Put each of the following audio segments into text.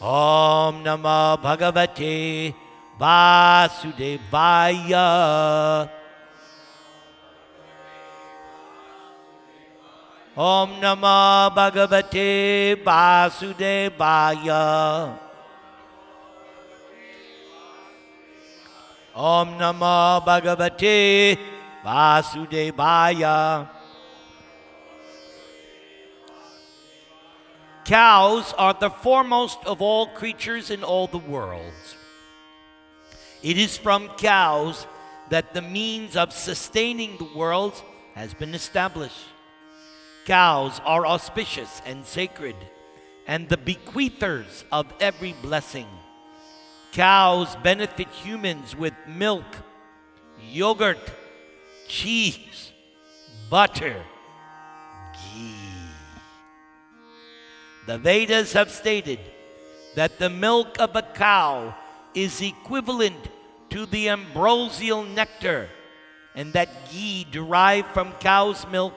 Om Namah Bhagavate Vasudevaya. Om Namah Bhagavate Vasudevaya. Om Namah Bhagavate Vasudevaya. Cows are the foremost of all creatures in all the worlds. It is from cows that the means of sustaining the world has been established. Cows are auspicious and sacred, and the bequeathers of every blessing. Cows benefit humans with milk, yogurt, cheese, butter, ghee. The Vedas have stated that the milk of a cow is equivalent to the ambrosial nectar, and that ghee derived from cow's milk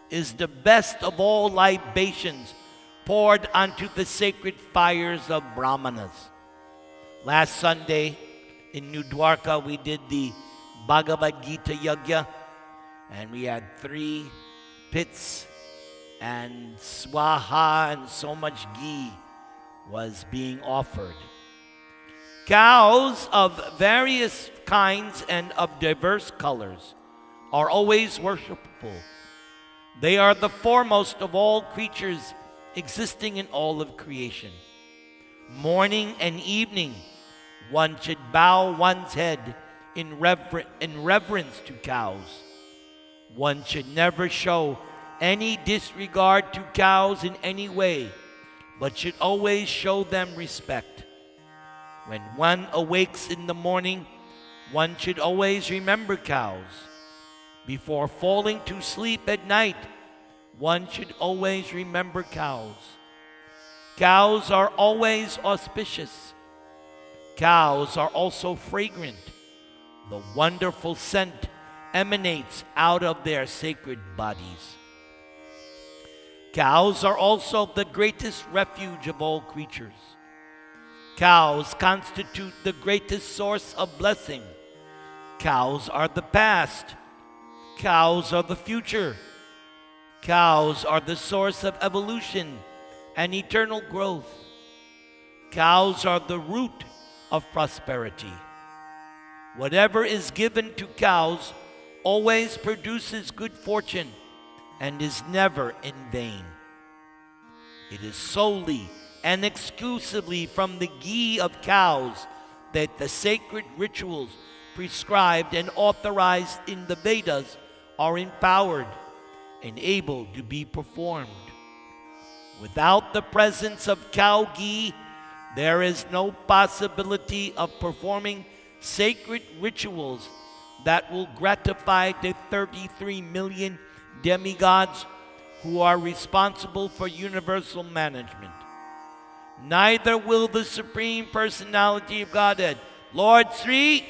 is the best of all libations poured onto the sacred fires of Brahmanas. Last Sunday in New Dwarka, we did the Bhagavad Gita Yajna, and we had 3 pits and swaha, and so much ghee was being offered. Cows of various kinds and of diverse colors are always worshipful. They are the foremost of all creatures existing in all of creation. Morning and evening, one should bow one's head in reverence to cows. One should never show any disregard to cows in any way, but should always show them respect. When one awakes in the morning, one should always remember cows. Before falling to sleep at night, one should always remember cows. Cows are always auspicious. Cows are also fragrant. The wonderful scent emanates out of their sacred bodies. Cows are also the greatest refuge of all creatures. Cows constitute the greatest source of blessing. Cows are the past. Cows are the future. Cows are the source of evolution and eternal growth. Cows are the root of prosperity. Whatever is given to cows always produces good fortune and is never in vain. It is solely and exclusively from the ghee of cows that the sacred rituals prescribed and authorized in the Vedas are empowered and able to be performed. Without the presence of cow ghee, there is no possibility of performing sacred rituals that will gratify the 33 million demigods who are responsible for universal management. Neither will the Supreme Personality of Godhead, Lord Sri,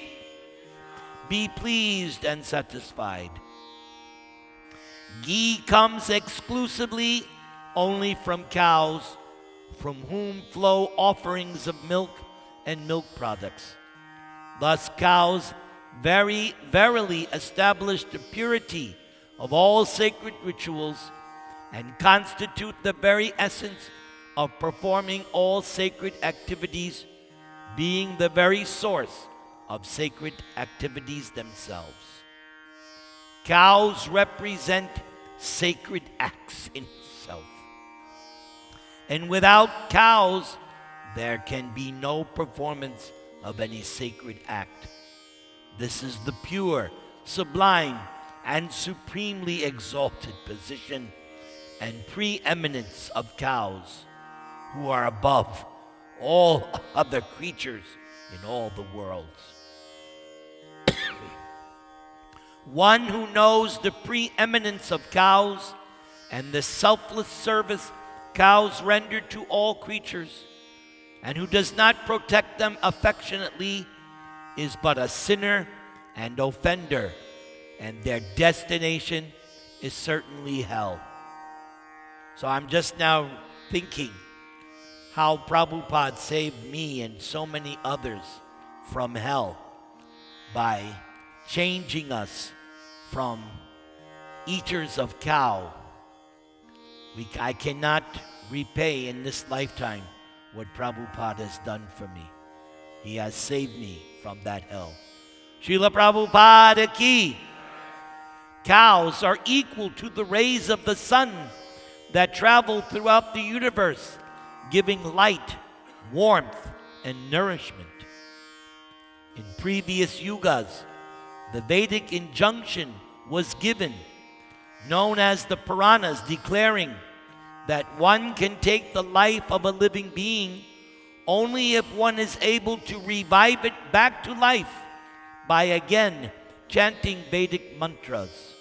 be pleased and satisfied. Ghee comes exclusively only from cows, from whom flow offerings of milk and milk products. Thus cows verily establish the purity of all sacred rituals and constitute the very essence of performing all sacred activities, being the very source of sacred activities themselves. Cows represent sacred acts in itself. And without cows, there can be no performance of any sacred act. This is the pure, sublime, and supremely exalted position and preeminence of cows, who are above all other creatures in all the worlds. One who knows the preeminence of cows and the selfless service cows render to all creatures, and who does not protect them affectionately, is but a sinner and offender, and their destination is certainly hell. So I'm just now thinking how Prabhupada saved me and so many others from hell by changing us from eaters of cow. I cannot repay in this lifetime what Prabhupada has done for me. He has saved me from that hell. Srila Prabhupada ki. Cows are equal to the rays of the sun that travel throughout the universe, giving light, warmth, and nourishment. In previous yugas, the Vedic injunction was given, known as the Puranas, declaring that one can take the life of a living being only if one is able to revive it back to life by again chanting Vedic mantras.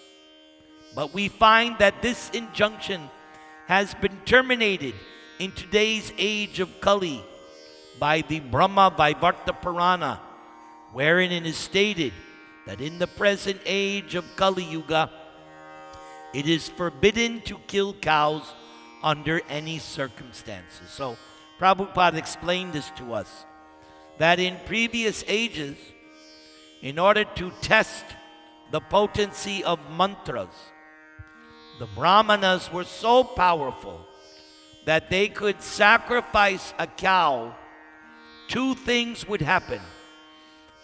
But we find that this injunction has been terminated in today's age of Kali by the Brahma Vaivarta Purana, wherein it is stated that in the present age of Kali Yuga, it is forbidden to kill cows under any circumstances. So Prabhupada explained this to us, that in previous ages, in order to test the potency of mantras, the Brahmanas were so powerful that they could sacrifice a cow. Two things would happen.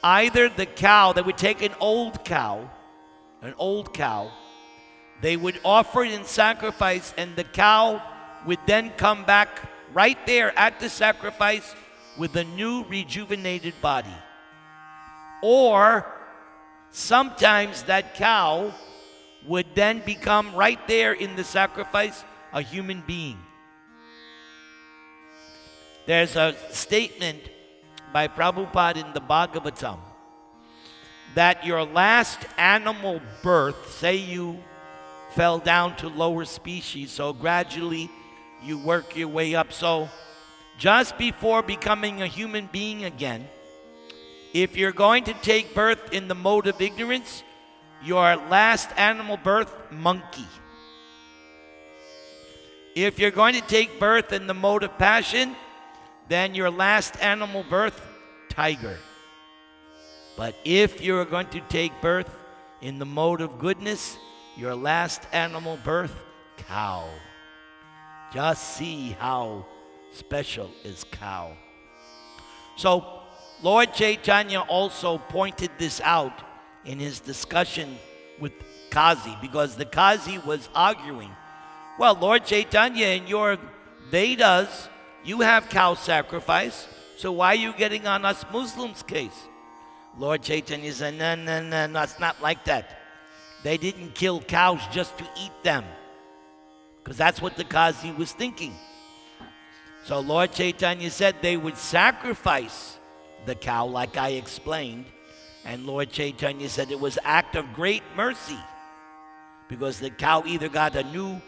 Either the cow, they would take an old cow, they would offer it in sacrifice, and the cow would then come back right there at the sacrifice with a new rejuvenated body. Or sometimes that cow would then become right there in the sacrifice a human being. There's a statement by Prabhupada in the Bhagavatam that your last animal birth, say you fell down to lower species, so gradually you work your way up. So just before becoming a human being again, if you're going to take birth in the mode of ignorance, your last animal birth, monkey. If you're going to take birth in the mode of passion, then your last animal birth, tiger. But if you're going to take birth in the mode of goodness, your last animal birth, cow. Just see how special is cow. So Lord Chaitanya also pointed this out in his discussion with Kazi, because the Kazi was arguing, well, Lord Chaitanya, in your Vedas, you have cow sacrifice, so why are you getting on us Muslims' case? Lord Chaitanya said, no, it's not like that. They didn't kill cows just to eat them, because that's what the Kazi was thinking. So Lord Chaitanya said they would sacrifice the cow, like I explained, and Lord Chaitanya said it was an act of great mercy, because the cow either got a new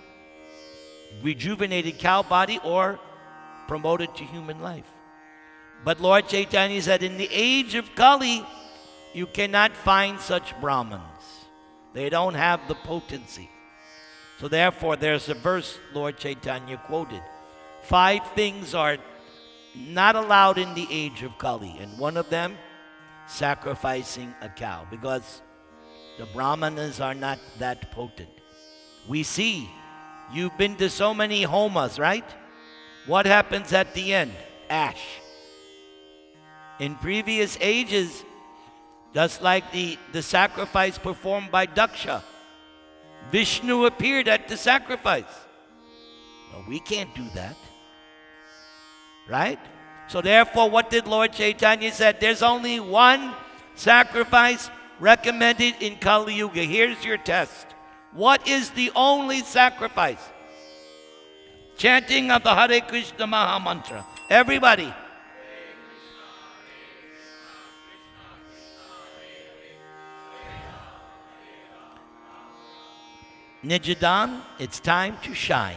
rejuvenated cow body or promoted to human life. But Lord Chaitanya said in the age of Kali, you cannot find such Brahmins. They don't have the potency. So therefore, there's a verse Lord Chaitanya quoted. 5 things are not allowed in the age of Kali, and one of them, sacrificing a cow, because the Brahmanas are not that potent. We see, you've been to so many homas, right? What happens at the end? Ash. In previous ages, just like the sacrifice performed by Daksha, Vishnu appeared at the sacrifice. Well, we can't do that. Right? So therefore, what did Lord Chaitanya said? There's only one sacrifice recommended in Kali Yuga. Here's your test. What is the only sacrifice? Chanting of the Hare Krishna Maha Mantra. Everybody. Nijadam, it's time to shine.